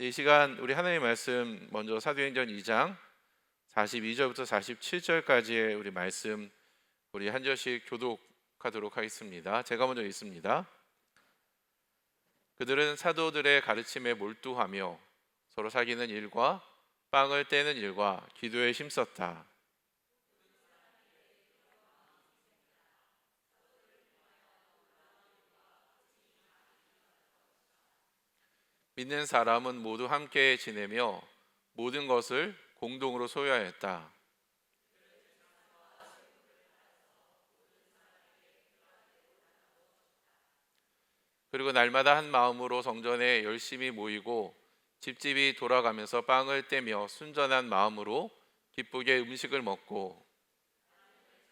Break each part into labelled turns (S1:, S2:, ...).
S1: 이 시간 우리 하나님의 말씀 먼저 사도행전 2장 42절부터 47절까지의 우리 말씀 우리 한 절씩 교독하도록 하겠습니다. 제가 먼저 읽습니다. 그들은 사도들의 가르침에 몰두하며 서로 사귀는 일과 빵을 떼는 일과 기도에 힘썼다. 믿는 사람은 모두 함께 지내며 모든 것을 공동으로 소유하였다. 그리고 날마다 한 마음으로 성전에 열심히 모이고 집집이 돌아가면서 빵을 떼며 순전한 마음으로 기쁘게 음식을 먹고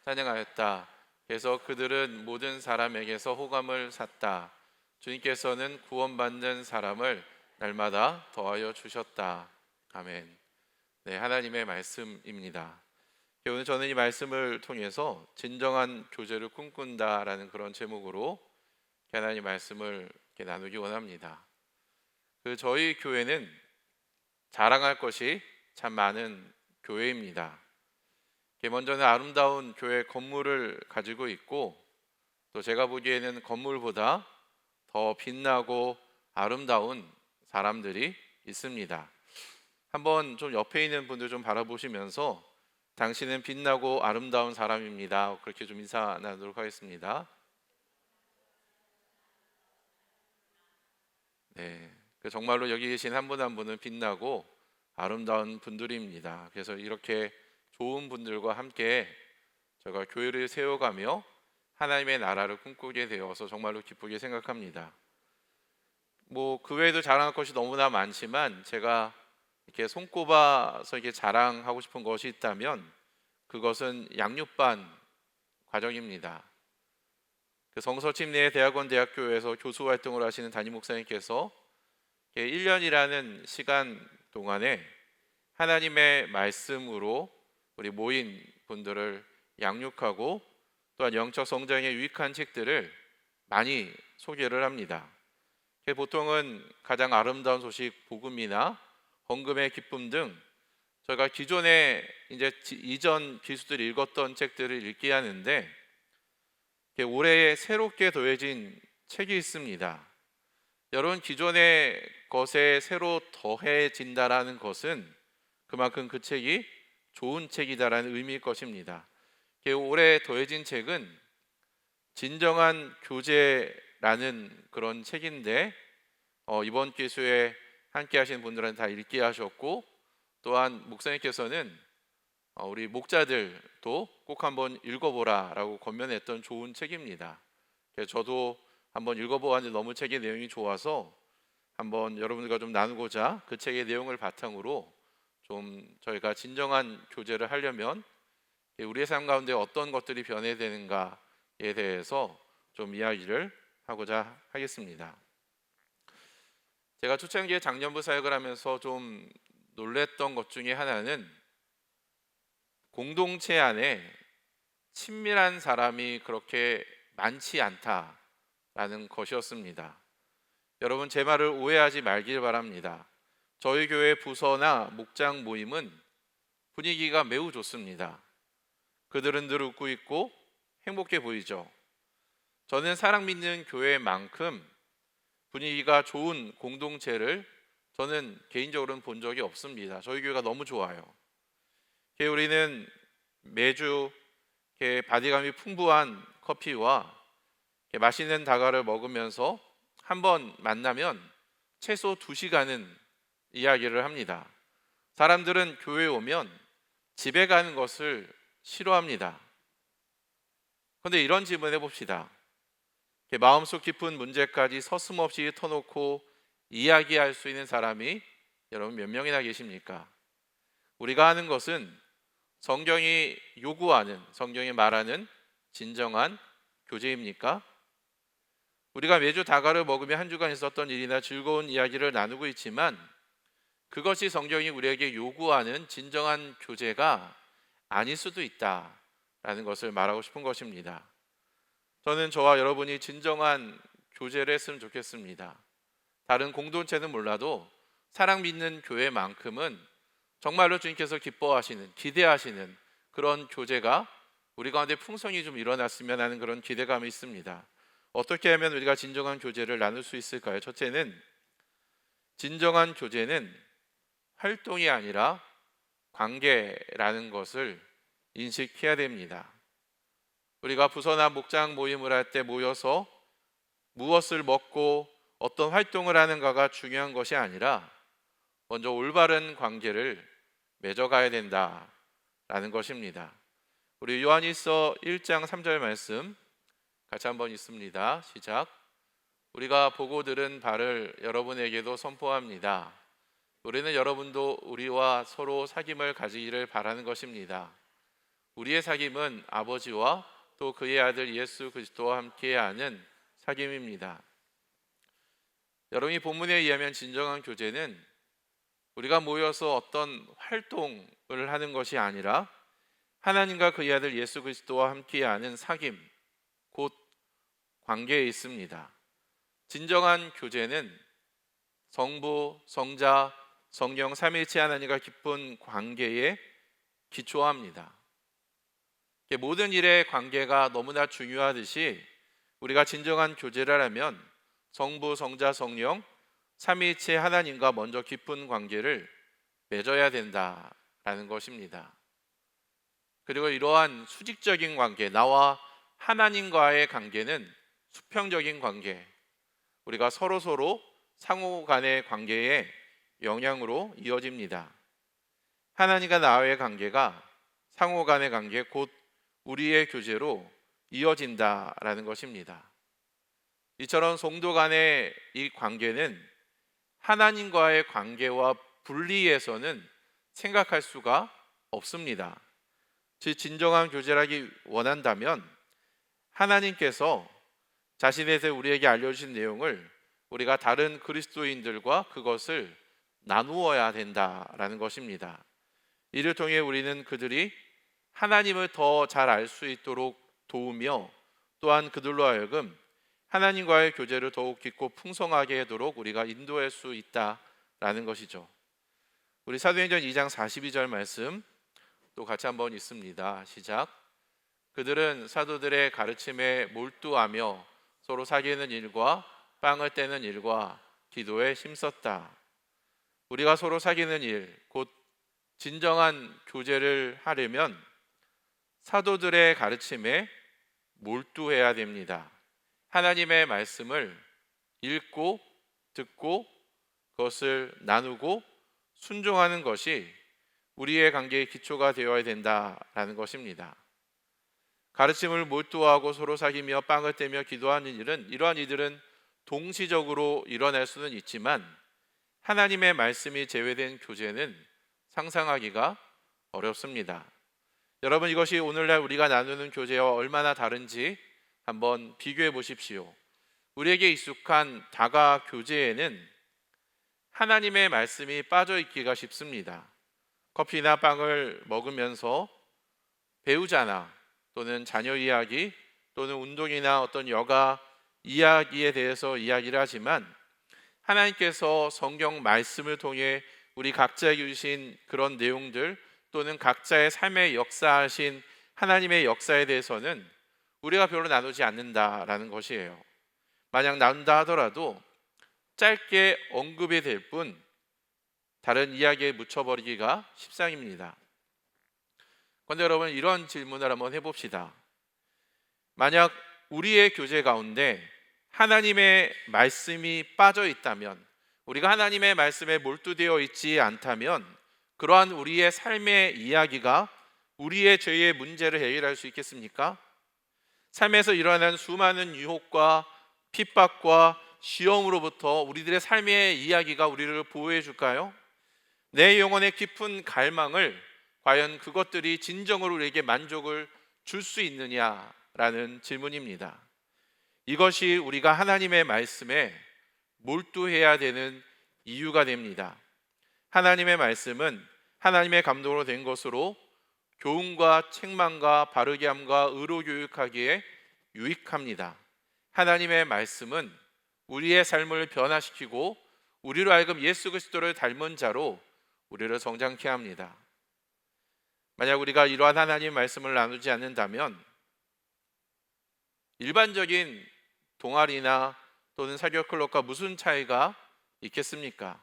S1: 찬양하였다. 그래서 그들은 모든 사람에게서 호감을 샀다. 주님께서는 구원받는 사람을 날마다 더하여 주셨다. 아멘. 네, 하나님의 말씀입니다. 오늘 저는 이 말씀을 통해서 진정한 교제를 꿈꾼다라는 그런 제목으로 하나님 말씀을 이렇게 나누기 원합니다. 저희 교회는 자랑할 것이 참 많은 교회입니다. 먼저는 아름다운 교회 건물을 가지고 있고, 또 제가 보기에는 건물보다 더 빛나고 아름다운 사람들이 있습니다. 한번 좀 옆에 있는 분들 좀 바라보시면서 당신은 빛나고 아름다운 사람입니다. 그렇게 좀 인사 나누도록 하겠습니다. 네, 정말로 여기 계신 한 분 한 분은 빛나고 아름다운 분들입니다. 그래서 이렇게 좋은 분들과 함께 제가 교회를 세워가며 하나님의 나라를 꿈꾸게 되어서 정말로 기쁘게 생각합니다. 그 외에도 자랑할 것이 너무나 많지만 제가 이렇게 손꼽아서 이렇게 자랑하고 싶은 것이 있다면 그것은 양육반 과정입니다. 성서침례 대학원 대학교에서 교수 활동을 하시는 담임 목사님께서 1년이라는 시간 동안에 하나님의 말씀으로 우리 모인 분들을 양육하고 또한 영적 성장에 유익한 책들을 많이 소개를 합니다. 보통은 가장 아름다운 소식, 복음이나 헌금의 기쁨 등 저희가 기존에 이전 기수들이 읽었던 책들을 읽게 하는데 올해 새롭게 더해진 책이 있습니다. 여러분, 기존의 것에 새로 더해진다라는 것은 그만큼 그 책이 좋은 책이다라는 의미일 것입니다. 올해 더해진 책은 진정한 교제라는 그런 책인데 이번 기수에 함께 하신 분들은 다 읽게 하셨고, 또한 목사님께서는 우리 목자들도 꼭 한번 읽어보라 라고 권면했던 좋은 책입니다. 그래서 저도 한번 읽어보았는데 너무 책의 내용이 좋아서 한번 여러분들과 좀 나누고자 그 책의 내용을 바탕으로 좀 저희가 진정한 교제를 하려면 우리의 삶 가운데 어떤 것들이 변해야 되는가에 대해서 좀 이야기를 하고자 하겠습니다. 제가 초창기에 장년부 사역을 하면서 좀 놀랬던 것 중에 하나는 공동체 안에 친밀한 사람이 그렇게 많지 않다라는 것이었습니다. 여러분, 제 말을 오해하지 말길 바랍니다. 저희 교회 부서나 목장 모임은 분위기가 매우 좋습니다. 그들은 늘 웃고 있고 행복해 보이죠. 저는 사랑 믿는 교회만큼 분위기가 좋은 공동체를 저는 개인적으로는 본 적이 없습니다. 저희 교회가 너무 좋아요. 우리는 매주 바디감이 풍부한 커피와 맛있는 다과를 먹으면서 한번 만나면 최소 2시간은 이야기를 합니다. 사람들은 교회에 오면 집에 가는 것을 싫어합니다. 그런데 이런 질문을 해봅시다. 마음속 깊은 문제까지 서슴없이 터놓고 이야기할 수 있는 사람이 여러분 몇 명이나 계십니까? 우리가 하는 것은 성경이 요구하는, 성경이 말하는 진정한 교제입니까? 우리가 매주 다과를 먹으며 한 주간 있었던 일이나 즐거운 이야기를 나누고 있지만 그것이 성경이 우리에게 요구하는 진정한 교제가 아닐 수도 있다라는 것을 말하고 싶은 것입니다. 저는 저와 여러분이 진정한 교제를 했으면 좋겠습니다. 다른 공동체는 몰라도 사랑 믿는 교회만큼은 정말로 주님께서 기뻐하시는, 기대하시는 그런 교제가 우리 가운데 풍성히 좀 일어났으면 하는 그런 기대감이 있습니다. 어떻게 하면 우리가 진정한 교제를 나눌 수 있을까요? 첫째는, 진정한 교제는 활동이 아니라 관계라는 것을 인식해야 됩니다. 우리가 부서나 목장 모임을 할 때 모여서 무엇을 먹고 어떤 활동을 하는가가 중요한 것이 아니라 먼저 올바른 관계를 맺어가야 된다라는 것입니다. 우리 요한일서 1장 3절 말씀 같이 한번 읽습니다. 시작. 우리가 보고 들은 바를 여러분에게도 선포합니다. 우리는 여러분도 우리와 서로 사귐을 가지기를 바라는 것입니다. 우리의 사귐은 아버지와 또 그의 아들 예수 그리스도와 함께하는 사귐입니다. 여러분이 본문에 의하면 진정한 교제는 우리가 모여서 어떤 활동을 하는 것이 아니라 하나님과 그의 아들 예수 그리스도와 함께하는 사귐, 곧 관계에 있습니다. 진정한 교제는 성부, 성자, 성령 삼위일체 하나님과 깊은 관계에 기초합니다. 모든 일의 관계가 너무나 중요하듯이 우리가 진정한 교제를 하려면 성부, 성자, 성령 삼위일체 하나님과 먼저 깊은 관계를 맺어야 된다라는 것입니다. 그리고 이러한 수직적인 관계, 나와 하나님과의 관계는 수평적인 관계, 우리가 서로 상호 간의 관계의 영향으로 이어집니다. 하나님과 나와의 관계가 상호 간의 관계, 곧 우리의 교제로 이어진다라는 것입니다. 이처럼 성도 간의 이 관계는 하나님과의 관계와 분리해서는 생각할 수가 없습니다. 즉 진정한 교제를 원한다면 하나님께서 자신에 대해 우리에게 알려주신 내용을 우리가 다른 그리스도인들과 그것을 나누어야 된다라는 것입니다. 이를 통해 우리는 그들이 하나님을 더 잘 알 수 있도록 도우며 또한 그들로 하여금 하나님과의 교제를 더욱 깊고 풍성하게 하도록 우리가 인도할 수 있다라는 것이죠. 우리 사도행전 2장 42절 말씀 또 같이 한번 읽습니다. 시작. 그들은 사도들의 가르침에 몰두하며 서로 사귀는 일과 빵을 떼는 일과 기도에 힘썼다. 우리가 서로 사귀는 일, 곧 진정한 교제를 하려면 사도들의 가르침에 몰두해야 됩니다. 하나님의 말씀을 읽고 듣고 그것을 나누고 순종하는 것이 우리의 관계의 기초가 되어야 된다라는 것입니다. 가르침을 몰두하고 서로 사귀며 빵을 떼며 기도하는 일은, 이러한 이들은 동시적으로 일어날 수는 있지만 하나님의 말씀이 제외된 교제는 상상하기가 어렵습니다. 여러분, 이것이 오늘날 우리가 나누는 교제와 얼마나 다른지 한번 비교해 보십시오. 우리에게 익숙한 다가 교제에는 하나님의 말씀이 빠져 있기가 쉽습니다. 커피나 빵을 먹으면서 배우자나 또는 자녀 이야기 또는 운동이나 어떤 여가 이야기에 대해서 이야기를 하지만 하나님께서 성경 말씀을 통해 우리 각자에게 주신 그런 내용들 또는 각자의 삶에 역사하신 하나님의 역사에 대해서는 우리가 별로 나누지 않는다라는 것이에요. 만약 나눈다 하더라도 짧게 언급이 될 뿐 다른 이야기에 묻혀버리기가 십상입니다. 그런데 여러분, 이런 질문을 한번 해봅시다. 만약 우리의 교제 가운데 하나님의 말씀이 빠져 있다면, 우리가 하나님의 말씀에 몰두되어 있지 않다면 그러한 우리의 삶의 이야기가 우리의 죄의 문제를 해결할 수 있겠습니까? 삶에서 일어나는 수많은 유혹과 핍박과 시험으로부터 우리들의 삶의 이야기가 우리를 보호해 줄까요? 내 영혼의 깊은 갈망을 과연 그것들이 진정으로 우리에게 만족을 줄 수 있느냐라는 질문입니다. 이것이 우리가 하나님의 말씀에 몰두해야 되는 이유가 됩니다. 하나님의 말씀은 하나님의 감동으로 된 것으로 교훈과 책망과 바르게 함과 의로 교육하기에 유익합니다. 하나님의 말씀은 우리의 삶을 변화시키고 우리로 하여금 예수 그리스도를 닮은 자로 우리를 성장케 합니다. 만약 우리가 이러한 하나님의 말씀을 나누지 않는다면 일반적인 동아리나 또는 사교 클럽과 무슨 차이가 있겠습니까?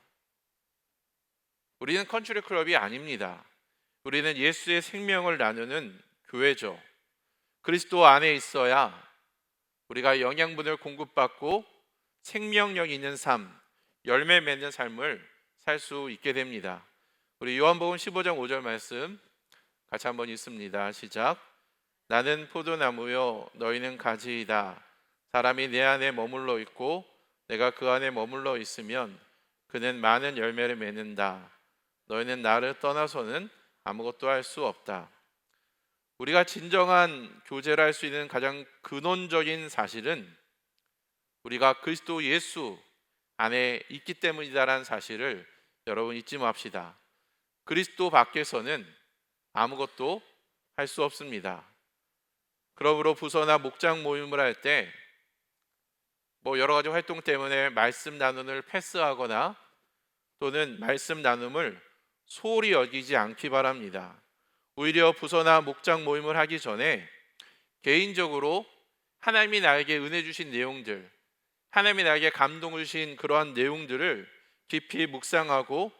S1: 우리는 컨트리 클럽이 아닙니다. 우리는 예수의 생명을 나누는 교회죠. 그리스도 안에 있어야 우리가 영양분을 공급받고 생명력 있는 삶, 열매 맺는 삶을 살 수 있게 됩니다. 우리 요한복음 15장 5절 말씀 같이 한번 읽습니다. 시작. 나는 포도나무요 너희는 가지이다. 사람이 내 안에 머물러 있고 내가 그 안에 머물러 있으면 그는 많은 열매를 맺는다. 너희는 나를 떠나서는 아무것도 할 수 없다. 우리가 진정한 교제를 할 수 있는 가장 근원적인 사실은 우리가 그리스도 예수 안에 있기 때문이다라는 사실을 여러분 잊지 맙시다. 그리스도 밖에서는 아무것도 할 수 없습니다. 그러므로 부서나 목장 모임을 할 때 여러 가지 활동 때문에 말씀 나눔을 패스하거나 또는 말씀 나눔을 소홀히 여기지 않기 바랍니다. 오히려 부서나 목장 모임을 하기 전에 개인적으로 하나님이 나에게 은혜 주신 내용들, 하나님이 나에게 감동을 주신 그러한 내용들을 깊이 묵상하고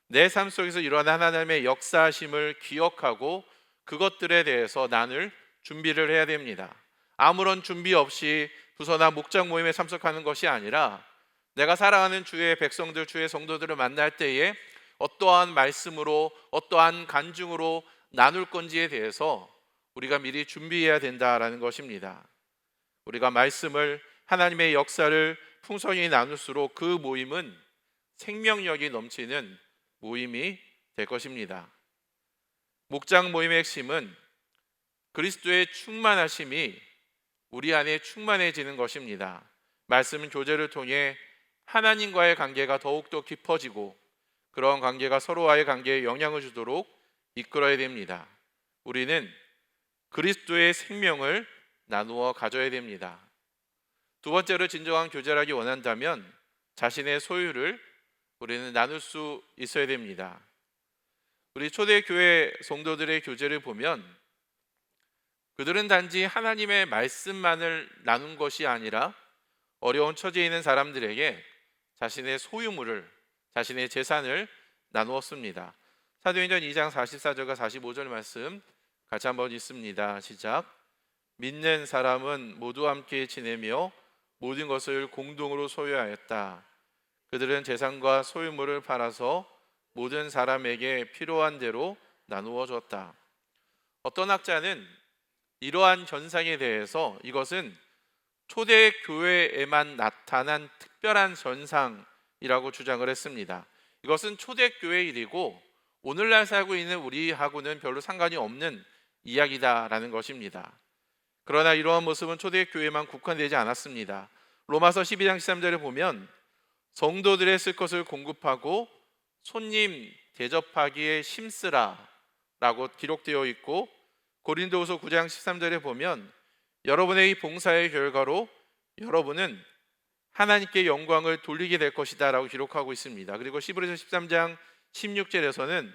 S1: 내 삶 속에서 일어난 하나님의 역사하심을 기억하고 그것들에 대해서 나눌 준비를 해야 됩니다. 아무런 준비 없이 부서나 목장 모임에 참석하는 것이 아니라 내가 사랑하는 주의 백성들, 주의 성도들을 만날 때에 어떠한 말씀으로 어떠한 간증으로 나눌 건지에 대해서 우리가 미리 준비해야 된다라는 것입니다. 우리가 말씀을 하나님의 역사를 풍성히 나눌수록 그 모임은 생명력이 넘치는 모임이 될 것입니다. 목장 모임의 핵심은 그리스도의 충만하심이 우리 안에 충만해지는 것입니다. 말씀 교제를 통해 하나님과의 관계가 더욱더 깊어지고 그런 관계가 서로와의 관계에 영향을 주도록 이끌어야 됩니다. 우리는 그리스도의 생명을 나누어 가져야 됩니다. 두 번째로 진정한 교제를 하기 원한다면 자신의 소유를 우리는 나눌 수 있어야 됩니다. 우리 초대교회 성도들의 교제를 보면 그들은 단지 하나님의 말씀만을 나눈 것이 아니라 어려운 처지에 있는 사람들에게 자신의 소유물을, 자신의 재산을 나누었습니다. 사도행전 2장 44절과 45절 말씀 같이 한번 읽습니다. 시작. 믿는 사람은 모두 함께 지내며 모든 것을 공동으로 소유하였다. 그들은 재산과 소유물을 팔아서 모든 사람에게 필요한 대로 나누어 줬다. 어떤 학자는 이러한 현상에 대해서 이것은 초대교회에만 나타난 특별한 현상이라고 주장을 했습니다. 이것은 초대교회 일이고 오늘날 살고 있는 우리하고는 별로 상관이 없는 이야기다라는 것입니다. 그러나 이러한 모습은 초대교회만 국한되지 않았습니다. 로마서 12장 13절에 보면 성도들의 쓸 것을 공급하고 손님 대접하기에 힘쓰라 라고 기록되어 있고 고린도후서 9장 13절에 보면 여러분의 이 봉사의 결과로 여러분은 하나님께 영광을 돌리게 될 것이다 라고 기록하고 있습니다. 그리고 시브리서 13장 16절에서는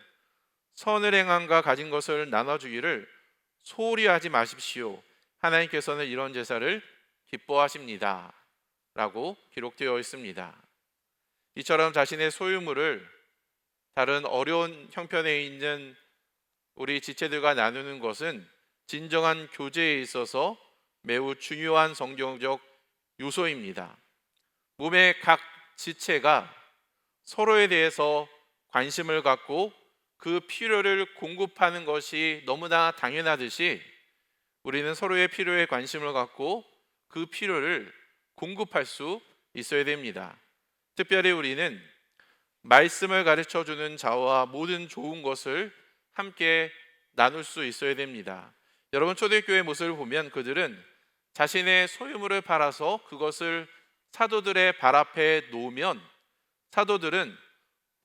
S1: 선을 행함과 가진 것을 나눠주기를 소홀히 하지 마십시오. 하나님께서는 이런 제사를 기뻐하십니다 라고 기록되어 있습니다. 이처럼 자신의 소유물을 다른 어려운 형편에 있는 우리 지체들과 나누는 것은 진정한 교제에 있어서 매우 중요한 성경적 요소입니다. 몸의 각 지체가 서로에 대해서 관심을 갖고 그 필요를 공급하는 것이 너무나 당연하듯이 우리는 서로의 필요에 관심을 갖고 그 필요를 공급할 수 있어야 됩니다. 특별히 우리는 말씀을 가르쳐 주는 자와 모든 좋은 것을 함께 나눌 수 있어야 됩니다. 여러분 초대교회 모습을 보면 그들은 자신의 소유물을 팔아서 그것을 사도들의 발 앞에 놓으면 사도들은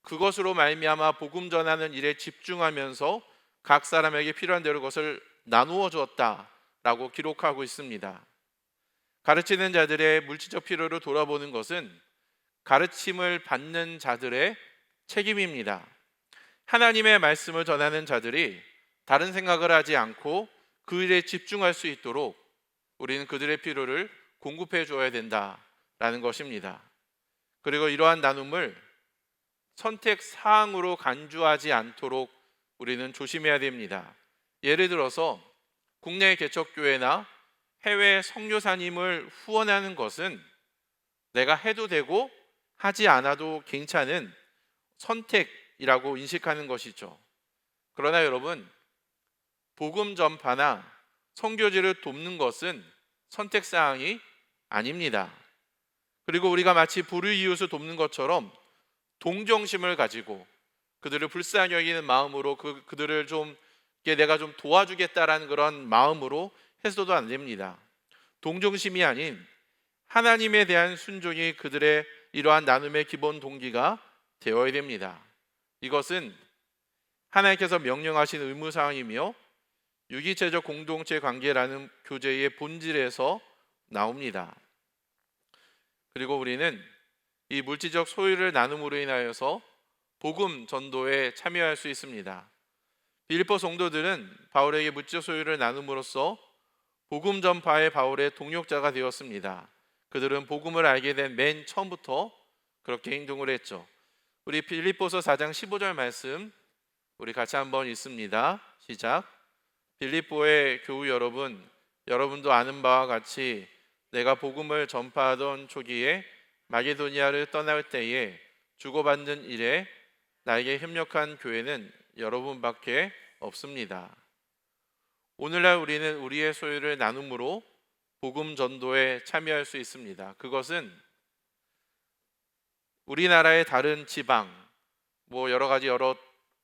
S1: 그것으로 말미암아 복음 전하는 일에 집중하면서 각 사람에게 필요한 대로 그것을 나누어 주었다라고 기록하고 있습니다. 가르치는 자들의 물질적 필요를 돌아보는 것은 가르침을 받는 자들의 책임입니다. 하나님의 말씀을 전하는 자들이 다른 생각을 하지 않고 그 일에 집중할 수 있도록 우리는 그들의 필요를 공급해 줘야 된다라는 것입니다. 그리고 이러한 나눔을 선택 사항으로 간주하지 않도록 우리는 조심해야 됩니다. 예를 들어서 국내 개척교회나 해외 선교사님을 후원하는 것은 내가 해도 되고 하지 않아도 괜찮은 선택이라고 인식하는 것이죠. 그러나 여러분, 복음 전파나 선교지를 돕는 것은 선택 사항이 아닙니다. 그리고 우리가 마치 불의이웃을 돕는 것처럼 동정심을 가지고 그들을 불쌍히 여기는 마음으로 그들을 좀 내가 좀 도와주겠다라는 그런 마음으로 해서도 안 됩니다. 동정심이 아닌 하나님에 대한 순종이 그들의 이러한 나눔의 기본 동기가 되어야 됩니다. 이것은 하나님께서 명령하신 의무사항이며 유기체적 공동체 관계라는 교제의 본질에서 나옵니다. 그리고 우리는 이 물질적 소유를 나눔으로 인하여서 복음 전도에 참여할 수 있습니다. 빌립보 성도들은 바울에게 물질적 소유를 나눔으로써 복음 전파의 바울의 동력자가 되었습니다. 그들은 복음을 알게 된 맨 처음부터 그렇게 행동을 했죠. 우리 빌립보서 4장 15절 말씀 우리 같이 한번 읽습니다. 시작. 빌립보의 교우 여러분, 여러분도 아는 바와 같이 내가 복음을 전파하던 초기에 마게도니아를 떠날 때에 주고받는 일에 나에게 협력한 교회는 여러분밖에 없습니다. 오늘날 우리는 우리의 소유를 나눔으로 복음 전도에 참여할 수 있습니다. 그것은 우리나라의 다른 지방, 여러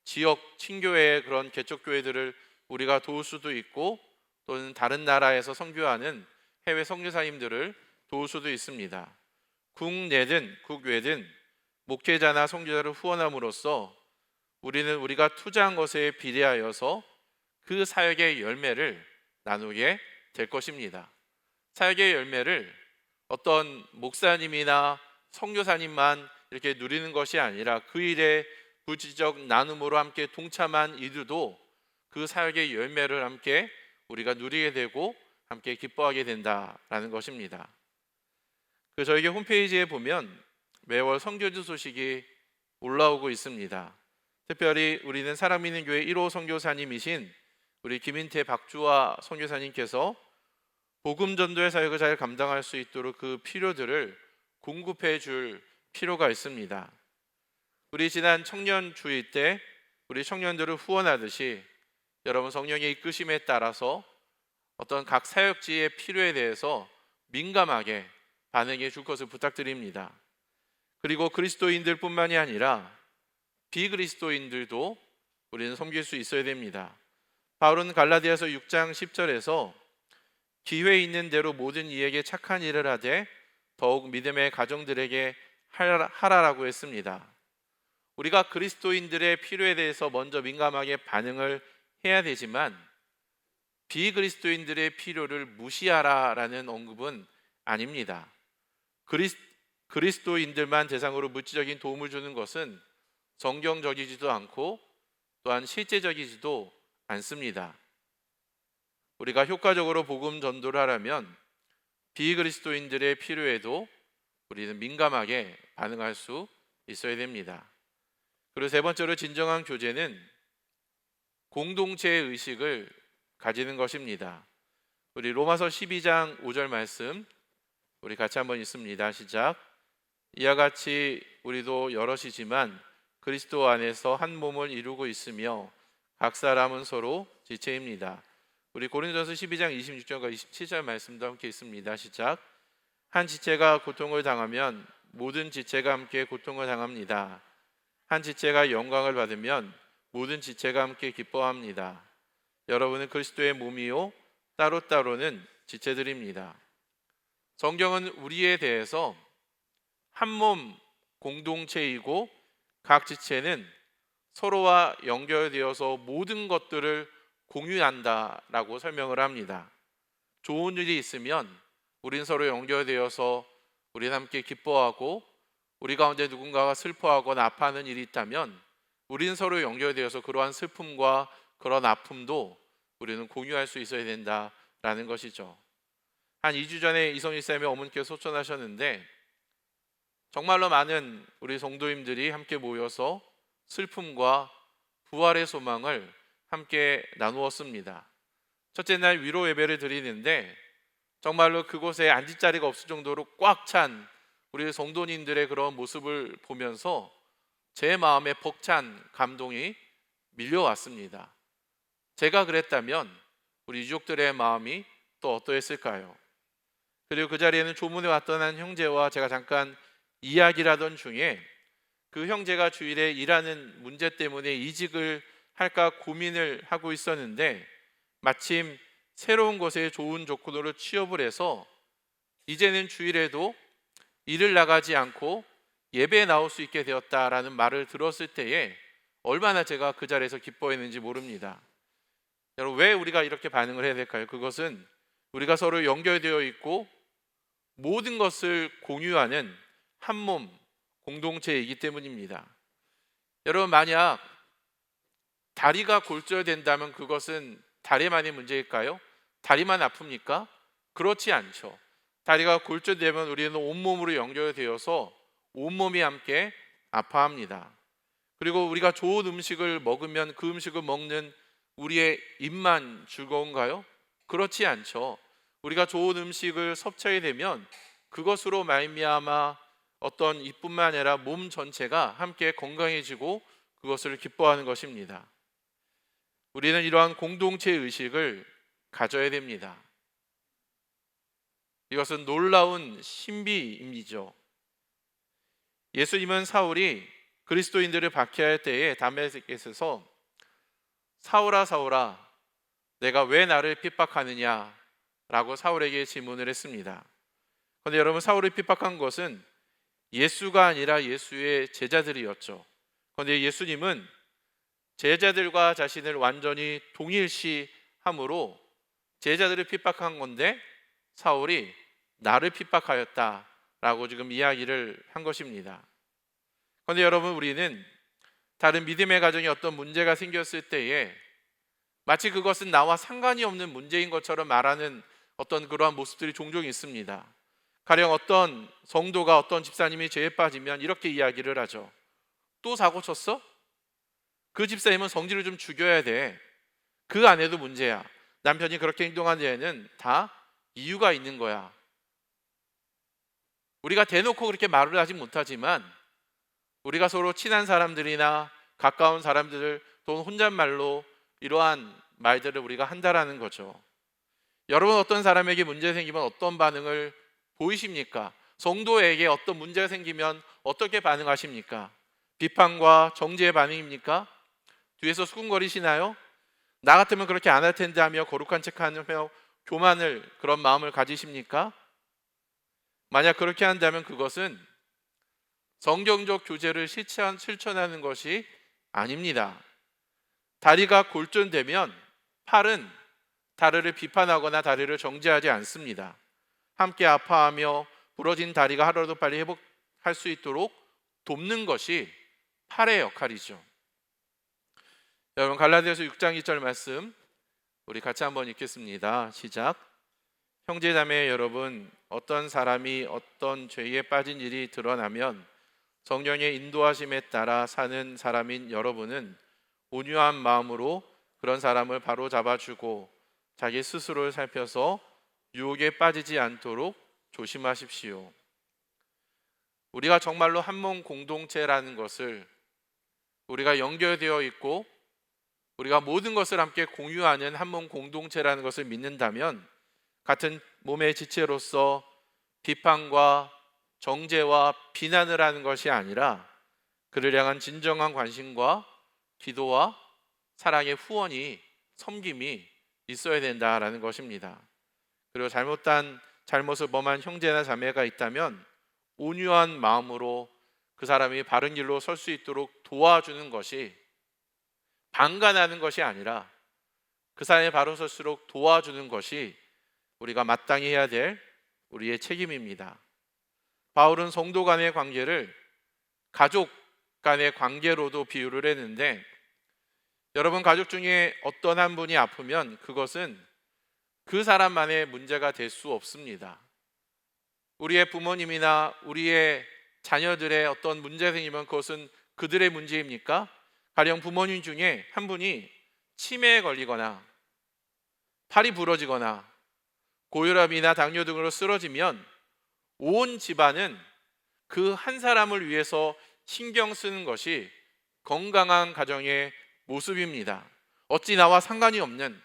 S1: 지역 친교회의 그런 개척교회들을 우리가 도울 수도 있고, 또는 다른 나라에서 선교하는 해외 선교사님들을 도울 수도 있습니다. 국내든 국외든 목회자나 선교사를 후원함으로써 우리는 우리가 투자한 것에 비례하여서 그 사역의 열매를 나누게 될 것입니다. 사역의 열매를 어떤 목사님이나 선교사님만 이렇게 누리는 것이 아니라 그 일에 물질적 나눔으로 함께 동참한 이들도 그 사역의 열매를 함께 우리가 누리게 되고 함께 기뻐하게 된다라는 것입니다. 저에게 홈페이지에 보면 매월 선교지 소식이 올라오고 있습니다. 특별히 우리는 사랑믿는 교회 1호 선교사님이신 우리 김인태 박주화 선교사님께서 복음 전도의 사역을 잘 감당할 수 있도록 그 필요들을 공급해 줄 필요가 있습니다. 우리 지난 청년 주일 때 우리 청년들을 후원하듯이 여러분 성령의 이끄심에 따라서 어떤 각 사역지의 필요에 대해서 민감하게 반응해 줄 것을 부탁드립니다. 그리고 그리스도인들뿐만이 아니라 비그리스도인들도 우리는 섬길 수 있어야 됩니다. 바울은 갈라디아서 6장 10절에서 기회 있는 대로 모든 이에게 착한 일을 하되 더욱 믿음의 가정들에게 하라라고 했습니다. 우리가 그리스도인들의 필요에 대해서 먼저 민감하게 반응을 해야 되지만 비그리스도인들의 필요를 무시하라라는 언급은 아닙니다. 그리스도인들만 대상으로 물질적인 도움을 주는 것은 성경적이지도 않고 또한 실제적이지도 않습니다. 우리가 효과적으로 복음 전도를 하려면 비그리스도인들의 필요에도 우리는 민감하게 반응할 수 있어야 됩니다. 그리고 세 번째로 진정한 교제는 공동체의 의식을 가지는 것입니다. 우리 로마서 12장 5절 말씀 우리 같이 한번 읽습니다. 시작. 이와 같이 우리도 여럿이지만 그리스도 안에서 한 몸을 이루고 있으며 각 사람은 서로 지체입니다. 우리 고린도전서 12장 26절과 27절 말씀도 함께 있습니다. 시작. 한 지체가 고통을 당하면 모든 지체가 함께 고통을 당합니다. 한 지체가 영광을 받으면 모든 지체가 함께 기뻐합니다. 여러분은 그리스도의 몸이요 따로따로는 지체들입니다. 성경은 우리에 대해서 한 몸 공동체이고 각 지체는 서로와 연결되어서 모든 것들을 공유한다라고 설명을 합니다. 좋은 일이 있으면 우린 서로 연결되어서 우린 함께 기뻐하고 우리 가운데 누군가가 슬퍼하거나 아파하는 일이 있다면 우리는 서로 연결되어서 그러한 슬픔과 그런 아픔도 우리는 공유할 수 있어야 된다라는 것이죠. 한 2주 전에 이성희 쌤의 어머니께서 소천하셨는데 정말로 많은 우리 성도님들이 함께 모여서 슬픔과 부활의 소망을 함께 나누었습니다. 첫째 날 위로 예배를 드리는데 정말로 그곳에 앉을 자리가 없을 정도로 꽉 찬 우리 성도님들의 그런 모습을 보면서 제 마음에 벅찬 감동이 밀려왔습니다. 제가 그랬다면 우리 유족들의 마음이 또 어떠했을까요? 그리고 그 자리에는 조문에 왔던 한 형제와 제가 잠깐 이야기를 하던 중에 그 형제가 주일에 일하는 문제 때문에 이직을 할까 고민을 하고 있었는데 마침 새로운 곳에 좋은 조건으로 취업을 해서 이제는 주일에도 일을 나가지 않고 예배에 나올 수 있게 되었다라는 말을 들었을 때에 얼마나 제가 그 자리에서 기뻐했는지 모릅니다. 여러분, 왜 우리가 이렇게 반응을 해야 될까요? 그것은 우리가 서로 연결되어 있고 모든 것을 공유하는 한 몸 공동체이기 때문입니다. 여러분, 만약 다리가 골절된다면 그것은 다리만의 문제일까요? 다리만 아픕니까? 그렇지 않죠. 다리가 골절되면 우리는 온몸으로 연결되어서 온몸이 함께 아파합니다. 그리고 우리가 좋은 음식을 먹으면 그 음식을 먹는 우리의 입만 즐거운가요? 그렇지 않죠. 우리가 좋은 음식을 섭취하게 되면 그것으로 말미암아 어떤 이뿐만 아니라 몸 전체가 함께 건강해지고 그것을 기뻐하는 것입니다. 우리는 이러한 공동체 의식을 가져야 됩니다. 이것은 놀라운 신비임이죠. 예수님은 사울이 그리스도인들을 박해할 때에 다메섹에서 사울아 사울아 내가 왜 나를 핍박하느냐 라고 사울에게 질문을 했습니다. 그런데 여러분, 사울을 핍박한 것은 예수가 아니라 예수의 제자들이었죠. 그런데 예수님은 제자들과 자신을 완전히 동일시함으로 제자들을 핍박한 건데 사울이 나를 핍박하였다라고 지금 이야기를 한 것입니다. 그런데 여러분, 우리는 다른 믿음의 가정에 어떤 문제가 생겼을 때에 마치 그것은 나와 상관이 없는 문제인 것처럼 말하는 어떤 그러한 모습들이 종종 있습니다. 가령 어떤 성도가 어떤 집사님이 죄에 빠지면 이렇게 이야기를 하죠. 또 사고 쳤어? 그 집사님은 성질을 좀 죽여야 돼. 그 아내도 문제야. 남편이 그렇게 행동한 데에는 다 이유가 있는 거야. 우리가 대놓고 그렇게 말을 하지 못하지만 우리가 서로 친한 사람들이나 가까운 사람들 또는 혼잣말로 이러한 말들을 우리가 한다라는 거죠. 여러분, 어떤 사람에게 문제 생기면 어떤 반응을 보이십니까? 성도에게 어떤 문제가 생기면 어떻게 반응하십니까? 비판과 정죄의 반응입니까? 뒤에서 수군거리시나요? 나 같으면 그렇게 안 할 텐데 하며 거룩한 척하며 교만을 그런 마음을 가지십니까? 만약 그렇게 한다면 그것은 성경적 교제를 실천하는 것이 아닙니다. 다리가 골절되면 팔은 다리를 비판하거나 다리를 정죄하지 않습니다. 함께 아파하며 부러진 다리가 하루라도 빨리 회복할 수 있도록 돕는 것이 팔의 역할이죠. 여러분, 갈라디아서 6장 2절 말씀 우리 같이 한번 읽겠습니다. 시작. 형제자매 여러분, 어떤 사람이 어떤 죄에 빠진 일이 드러나면 성령의 인도하심에 따라 사는 사람인 여러분은 온유한 마음으로 그런 사람을 바로 잡아주고 자기 스스로를 살펴서 유혹에 빠지지 않도록 조심하십시오. 우리가 정말로 한 몸 공동체라는 것을, 우리가 연결되어 있고 우리가 모든 것을 함께 공유하는 한 몸 공동체라는 것을 믿는다면 같은 몸의 지체로서 비판과 정죄와 비난을 하는 것이 아니라 그를 향한 진정한 관심과 기도와 사랑의 후원이, 섬김이 있어야 된다라는 것입니다. 그리고 잘못을 범한 형제나 자매가 있다면 온유한 마음으로 그 사람이 바른 길로 설 수 있도록 도와주는 것이, 방관하는 것이 아니라 그 사람이 바로 설수록 도와주는 것이 우리가 마땅히 해야 될 우리의 책임입니다. 바울은 성도 간의 관계를 가족 간의 관계로도 비유를 했는데, 여러분 가족 중에 어떤 한 분이 아프면 그것은 그 사람만의 문제가 될 수 없습니다. 우리의 부모님이나 우리의 자녀들의 어떤 문제 생기면 그것은 그들의 문제입니까? 가령 부모님 중에 한 분이 치매에 걸리거나 팔이 부러지거나 고혈압이나 당뇨 등으로 쓰러지면 온 집안은 그 한 사람을 위해서 신경 쓰는 것이 건강한 가정의 모습입니다. 어찌 나와 상관이 없는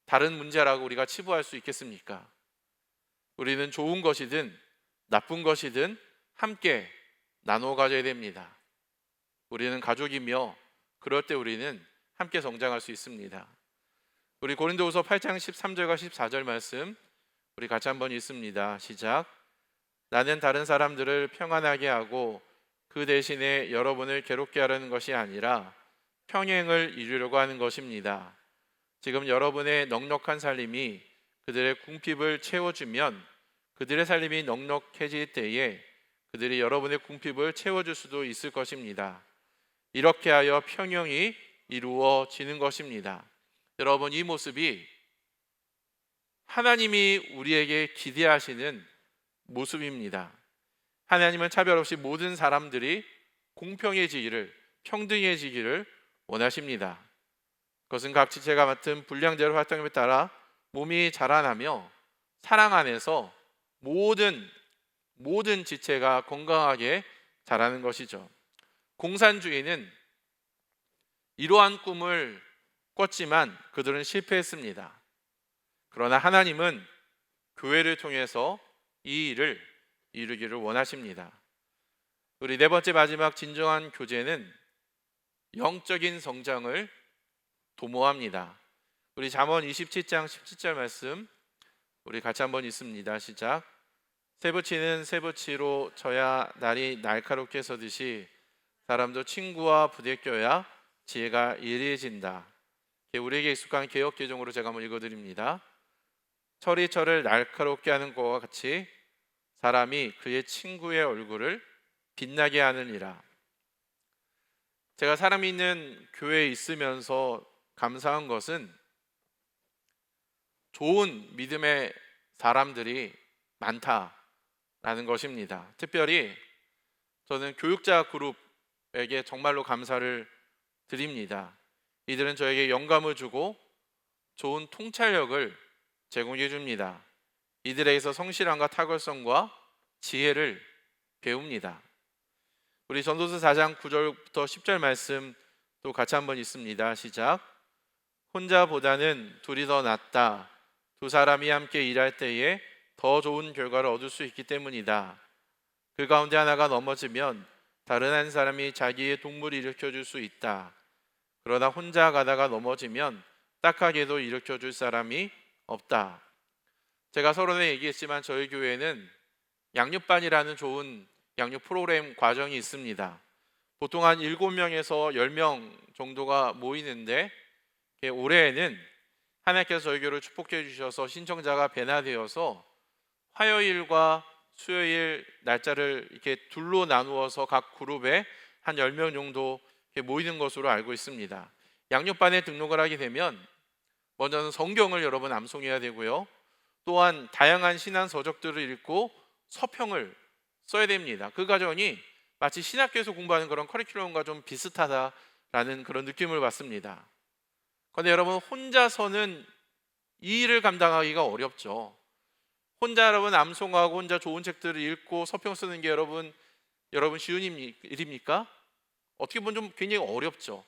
S1: 다른 문제라고 우리가 치부할 수 있겠습니까? 우리는 좋은 것이든 나쁜 것이든 함께 나눠 가져야 됩니다. 우리는 가족이며 그럴 때 우리는 함께 성장할 수 있습니다. 우리 고린도후서 8장 13절과 14절 말씀 우리 같이 한번 읽습니다. 시작. 나는 다른 사람들을 평안하게 하고 그 대신에 여러분을 괴롭게 하려는 것이 아니라 평행을 이루려고 하는 것입니다. 지금 여러분의 넉넉한 살림이 그들의 궁핍을 채워주면 그들의 살림이 넉넉해질 때에 그들이 여러분의 궁핍을 채워줄 수도 있을 것입니다. 이렇게 하여 평형이 이루어지는 것입니다. 여러분, 이 모습이 하나님이 우리에게 기대하시는 모습입니다. 하나님은 차별 없이 모든 사람들이 공평해지기를, 평등해지기를 원하십니다. 그것은 각 지체가 맡은 분량대로 활동함에 따라 몸이 자라나며 사랑 안에서 모든 지체가 건강하게 자라는 것이죠. 공산주의는 이러한 꿈을 꿨지만 그들은 실패했습니다. 그러나 하나님은 교회를 통해서 이 일을 이루기를 원하십니다. 우리 네 번째 마지막 진정한 교제는 영적인 성장을 도모합니다. 우리 잠언 27장 17절 말씀 우리 같이 한번 읽습니다. 시작. 쇠붙이는 쇠붙이로 쳐야 날이 날카롭게 서듯이 사람도 친구와 부대껴야 지혜가 예리해진다. 우리에게 익숙한 개역 개정으로 제가 한번 읽어드립니다. 철이 철을 날카롭게 하는 것과 같이 사람이 그의 친구의 얼굴을 빛나게 하느니라. 제가 사람이 있는 교회에 있으면서 감사한 것은 좋은 믿음의 사람들이 많다라는 것입니다. 특별히 저는 교육자 그룹에게 정말로 감사를 드립니다. 이들은 저에게 영감을 주고 좋은 통찰력을 제공해 줍니다. 이들에게서 성실함과 탁월성과 지혜를 배웁니다. 우리 전도서 4장 9절부터 10절 말씀 또 같이 한번 읽습니다. 시작. 혼자보다는 둘이 더 낫다. 두 사람이 함께 일할 때에 더 좋은 결과를 얻을 수 있기 때문이다. 그 가운데 하나가 넘어지면 다른 한 사람이 자기의 동물을 일으켜 줄 수 있다. 그러나 혼자 가다가 넘어지면 딱하게도 일으켜 줄 사람이 없다. 제가 서론에 얘기했지만 저희 교회는 양육반이라는 좋은 양육 프로그램 과정이 있습니다. 보통 한 7명에서 10명 정도가 모이는데 올해에는 하나님께서 저희 교회를 축복해 주셔서 신청자가 배나되어서 화요일과 수요일 날짜를 이렇게 둘로 나누어서 각 그룹에 한 10명 정도 모이는 것으로 알고 있습니다. 양육반에 등록을 하게 되면 먼저는 성경을 여러분 암송해야 되고요. 또한 다양한 신앙 서적들을 읽고 서평을 써야 됩니다. 그 과정이 마치 신학교에서 공부하는 그런 커리큘럼과 좀 비슷하다라는 그런 느낌을 받습니다. 그런데 여러분 혼자서는 이 일을 감당하기가 어렵죠. 혼자 여러분 암송하고 혼자 좋은 책들을 읽고 서평 쓰는 게 여러분 쉬운 일입니까? 어떻게 보면 좀 굉장히 어렵죠.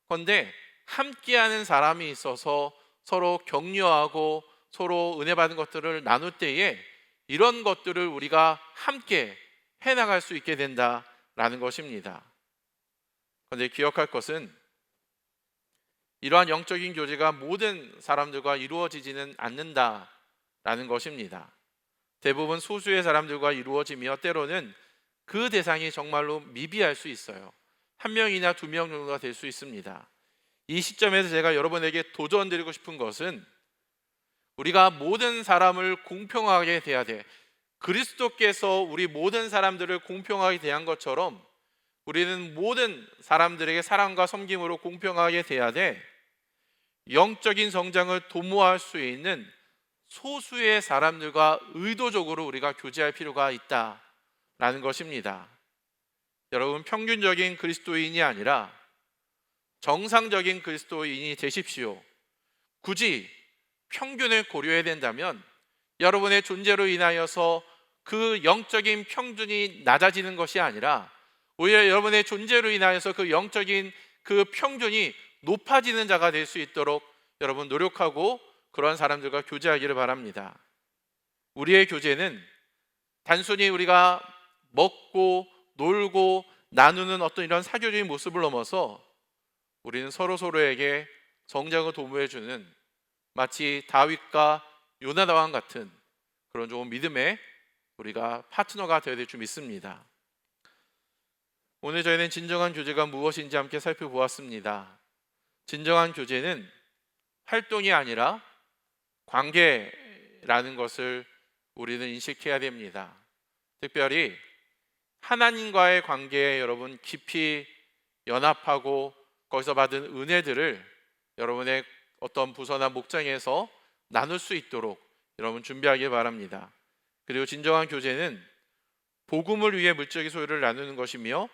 S1: 그런데 함께하는 사람이 있어서 서로 격려하고 서로 은혜 받은 것들을 나눌 때에 이런 것들을 우리가 함께 해나갈 수 있게 된다라는 것입니다. 그런데 기억할 것은 이러한 영적인 교제가 모든 사람들과 이루어지지는 않는다라는 것입니다. 대부분 소수의 사람들과 이루어지며 때로는 그 대상이 정말로 미비할 수 있어요. 1명이나 2명 정도가 될 수 있습니다. 이 시점에서 제가 여러분에게 도전드리고 싶은 것은 우리가 모든 사람을 공평하게 대해야 돼. 그리스도께서 우리 모든 사람들을 공평하게 대한 것처럼 우리는 모든 사람들에게 사랑과 섬김으로 공평하게 대해야 돼. 영적인 성장을 도모할 수 있는 소수의 사람들과 의도적으로 우리가 교제할 필요가 있다라는 것입니다. 여러분, 평균적인 그리스도인이 아니라 정상적인 그리스도인이 되십시오. 굳이 평균을 고려해야 된다면 여러분의 존재로 인하여서 그 영적인 평균이 낮아지는 것이 아니라 오히려 여러분의 존재로 인하여서 그 영적인 그 평균이 높아지는 자가 될 수 있도록 여러분 노력하고 그러한 사람들과 교제하기를 바랍니다. 우리의 교제는 단순히 우리가 먹고 놀고 나누는 어떤 이런 사교적인 모습을 넘어서 우리는 서로에게 성장을 도모해 주는 마치 다윗과 요나단과 같은 그런 좋은 믿음의 우리가 파트너가 되어야 될 줄 믿습니다. 오늘 저희는 진정한 교제가 무엇인지 함께 살펴보았습니다. 진정한 교제는 활동이 아니라 관계라는 것을 우리는 인식해야 됩니다. 특별히 하나님과의 관계에 여러분 깊이 연합하고 거기서 받은 은혜들을 여러분의 어떤 부서나 목장에서 나눌 수 있도록 여러분 준비하기 바랍니다. 그리고 진정한 교제는 복음을 위해 물질적인 소유를 나누는 것이며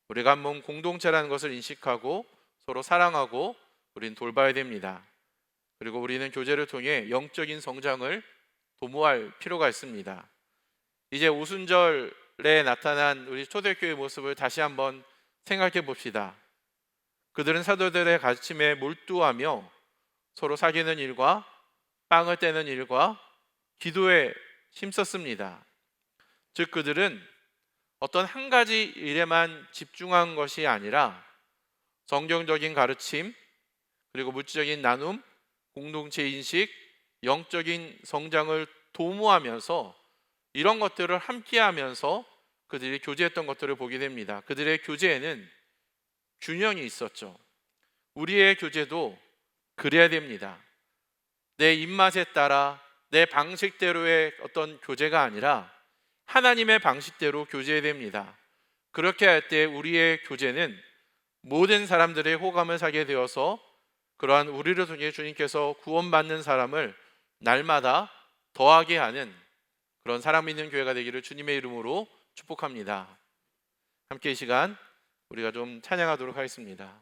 S1: 우리가 한 몸 공동체라는 것을 인식하고 서로 사랑하고 우리는 돌봐야 됩니다. 그리고 우리는 교제를 통해 영적인 성장을 도모할 필요가 있습니다. 이제 오순절에 나타난 우리 초대교회의 모습을 다시 한번 생각해 봅시다. 그들은 사도들의 가르침에 몰두하며 서로 사귀는 일과 빵을 떼는 일과 기도에 힘썼습니다. 즉 그들은 어떤 한 가지 일에만 집중한 것이 아니라 성경적인 가르침, 그리고 물질적인 나눔, 공동체 인식, 영적인 성장을 도모하면서 이런 것들을 함께 하면서 그들이 교제했던 것들을 보게 됩니다. 그들의 교제에는 균형이 있었죠. 우리의 교제도 그래야 됩니다. 내 입맛에 따라 내 방식대로의 어떤 교제가 아니라 하나님의 방식대로 교제해야 됩니다. 그렇게 할 때 우리의 교제는 모든 사람들의 호감을 사게 되어서 그러한 우리를 통해 주님께서 구원받는 사람을 날마다 더하게 하는 그런 사랑 믿는 교회가 되기를 주님의 이름으로 축복합니다. 함께 이 시간 우리가 좀 찬양하도록 하겠습니다.